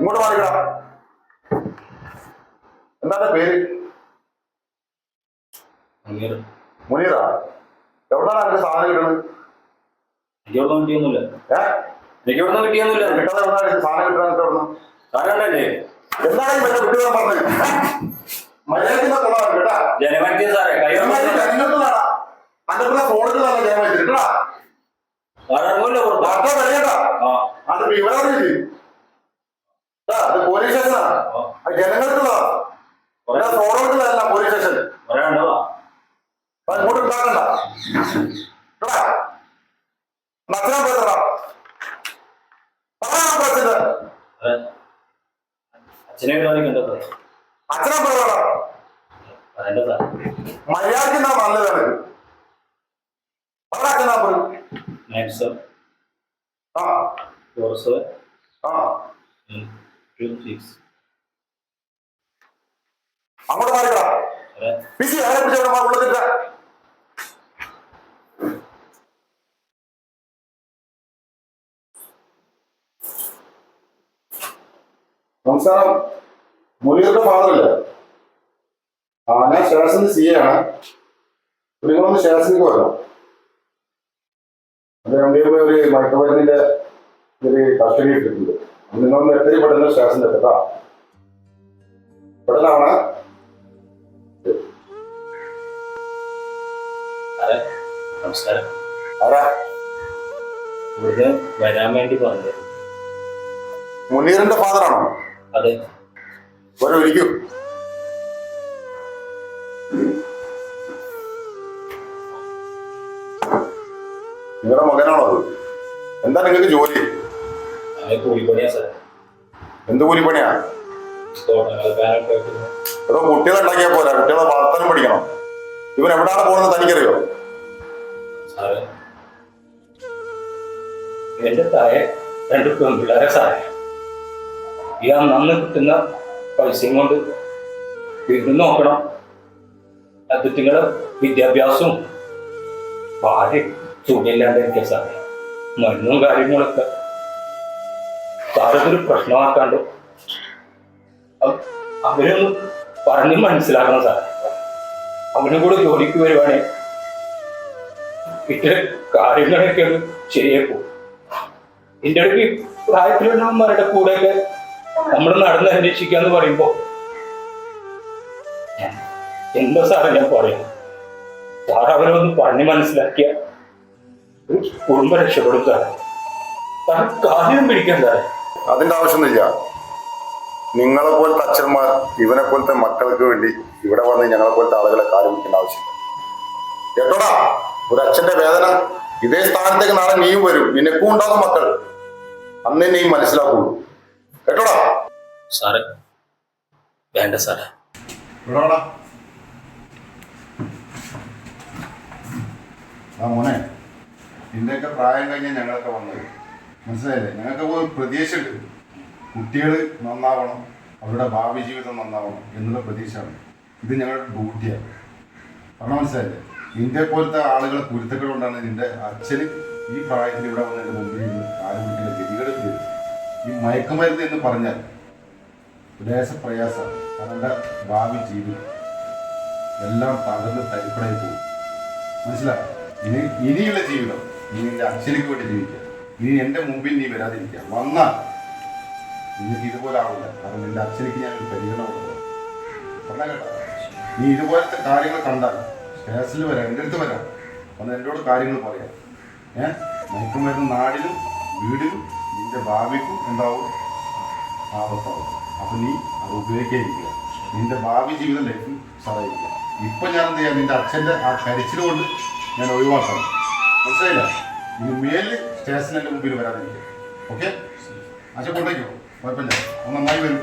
ഇങ്ങോട്ട് മാറിക്കടാ. എന്താ പേര്? മുനീറാ. എവിടെയാണ് അതിന്റെ സാധനം കിട്ടുന്നത്? സാധനം കിട്ടാൻ എന്താണ് ഈ കുട്ടികളെ പറഞ്ഞത്? മര്യാദ കേട്ടാ. അതിന്റെ ഫോണുകളാണ് ജനം വെച്ചിട്ടാ. അത് വിവരം അത് പോലീസ് സ്റ്റേഷനാണ്. ജനങ്ങൾക്കുള്ളതാ. ഫോണുകളല്ല പോലീസ് സ്റ്റേഷൻ. അങ്ങോട്ട് ഉണ്ടാക്കണ്ട. അച്ഛനെ പോയതാ. അച്ഛനെ പോയതാ. മര്യാദക്ക് നാ നല്ലതാണ്. അച്ഛനാ പോയി. അങ്ങോട്ട് മാറിക്കടാ. പിസി ആരെ പിടിച്ചവിടെ ഉള്ളതില്ല. നമസ്കാരം. മുനീറിന്റെ ഫാദറല്ലേ? ഞാൻ സ്റ്റേഷനിൽ സി എ ആണ്. നിങ്ങളൊന്ന് സ്റ്റേഷനിലേക്ക് വരണം. അത് രണ്ടുപേരും ഒരു മയക്കുമരുന്നിന്റെ ഒരു കസ്റ്റഡി ഇട്ടിട്ടുണ്ട്. നിങ്ങളൊന്ന് എത്രയും പെട്ടെന്ന് സ്റ്റേഷനിൽ എത്താം. പെട്ടെന്നാണ്. നമസ്കാരം. ആരാ? ഇവിടെ വരാൻ വേണ്ടി പറഞ്ഞത്. മുനീറിന്റെ ഫാദറാണോ? അതെ. ഒരിക്കും നിങ്ങളുടെ മകനാണോ അത്? എന്താ നിങ്ങൾക്ക് ജോലി? കൂലിപ്പണിയാ സാർ. എന്ത് കൂലിപ്പണിയാ? അതോ കുട്ടികളെ ഉണ്ടാക്കിയാൽ പോരാ, കുട്ടികളെ വളർത്താനും പഠിക്കണം. ഇവൻ എവിടെയാണ് പോകുന്നത് തനിക്കറിയോ? എന്റെ താഴെ 2 പെൺപിള്ളേരെ സഹായം. ഈ അന്ന് കിട്ടുന്ന പൈസയും കൊണ്ട് വീട് നോക്കണം. അതിഥികളെ വിദ്യാഭ്യാസവും ഭാര്യ സുഖമില്ലാണ്ട് എനിക്ക് സാറേ. മരുന്നും കാര്യങ്ങളൊക്കെ സാറൊരു പ്രശ്നമാക്കാണ്ട് അവരൊന്ന് പറഞ്ഞ് മനസ്സിലാക്കണം സാറേ. അവനും കൂടെ ജോലിക്ക് വരുവാണേ ഇത്തരം കാര്യങ്ങളൊക്കെ ശരിയായി പോകും. എൻ്റെ അടുത്ത് പ്രായത്തിലുള്ളവന്മാരുടെ കൂടെയൊക്കെ നമ്മൾ നടന്ന് അന്വേഷിക്കാന്ന് പറയുമ്പോ എന്താ സാറേ ഞാൻ പറയാം. സാർ അവരൊന്ന് പറഞ്ഞ് മനസ്സിലാക്കിയ ഒരു കുടുംബം രക്ഷപ്പെടും സാറേ. സാർ കാര്യം പിടിക്കാൻ സാറേ. അതിന്റെ ആവശ്യമൊന്നുമില്ല. നിങ്ങളെ പോലത്തെ അച്ഛന്മാർ ഇവനെ പോലത്തെ മക്കൾക്ക് വേണ്ടി ഇവിടെ വന്ന് ഞങ്ങളെ പോലത്തെ ആളുകളെ കാര്യം പിടിക്കേണ്ട ആവശ്യമില്ല. കേട്ടോടാ, ഒരു അച്ഛന്റെ വേദന. ഇതേ സ്ഥാനത്തേക്ക് നാളെ നീയും വരും. നിനക്കും ഉണ്ടാകും മക്കൾ. അന്ന് നീ മനസ്സിലാക്കുള്ളൂ. കേട്ടോടാ. സാറേ വേണ്ട സാറേ. മോനെ, നിന്റെയൊക്കെ പ്രായം കഴിഞ്ഞ ഞങ്ങളൊക്കെ വന്നത് മനസ്സിലായില്ലേ? ഞങ്ങൾക്ക് ഒരു പ്രതീക്ഷയുണ്ട്. കുട്ടികൾ നന്നാവണം, അവരുടെ ഭാവി ജീവിതം നന്നാവണം എന്നുള്ള പ്രതീക്ഷയാണ്. ഇത് ഞങ്ങളുടെ ഡ്യൂട്ടിയാണ്. പറഞ്ഞാൽ മനസ്സിലായില്ലേ? നിന്റെ പോലത്തെ ആളുകളെ കുരുത്തക്കൾ കൊണ്ടാണ് നിന്റെ അച്ഛന് ഈ പ്രായത്തിൽ ഇവിടെ വന്നതിന്റെ മുമ്പിൽ നിന്ന് ആരോഗ്യ ഗതികേട് ചെയ്തു. ഈ മയക്കുമരുന്ന് എന്ന് പറഞ്ഞാൽ പ്രയാസമാണ്. അവരുടെ ഭാവി ജീവിതം എല്ലാം തകർന്ന് തരിപ്പടായി പോകും. മനസ്സിലാക്കാം. ഇനിയുള്ള ജീവിതം നീ നിന്റെ അച്ഛനക്ക് വേണ്ടി ജീവിക്കുക. ഇനി എൻ്റെ മുമ്പിൽ നീ വരാതിരിക്കുക. വന്നാൽ നിനക്ക് ഇതുപോലെ ആവില്ല. കാരണം നിന്റെ അച്ഛനക്ക് ഞാൻ ഒരു പരിഗണന കൊടുക്കണം. പറഞ്ഞാൽ കേട്ടോ, നീ ഇതുപോലത്തെ കാര്യങ്ങൾ കണ്ടാൽ സ്റ്റേഷനിൽ വരാം, എൻ്റെ അടുത്ത് വരാം, വന്ന് എന്നോട് കാര്യങ്ങൾ പറയാം. മയക്കുമരുന്ന് നാടിനും വീടിനും നിന്റെ ഭാവിക്കും എന്താവും ആപത്താവും. അപ്പം നീ അത് ഉപയോഗിക്കാതിരിക്കുക. നിന്റെ ഭാവി ജീവിതം ലൈഫിൽ സഹായിക്കുക. ഇപ്പം ഞാൻ എന്ത് ചെയ്യാം, നിന്റെ അച്ഛൻ്റെ ആ കരച്ചിലുകൊണ്ട് ഞാൻ ഒഴിവാക്കണം. മനസ്സിലായില്ല? ഇനി മേലിൽ സ്റ്റേഷനിൻ്റെ മുമ്പിൽ വരാതിരിക്കുക. ഓക്കെ? അച്ഛൻ കൊണ്ടേക്കോ, കുഴപ്പമില്ല. നന്നായി വരും.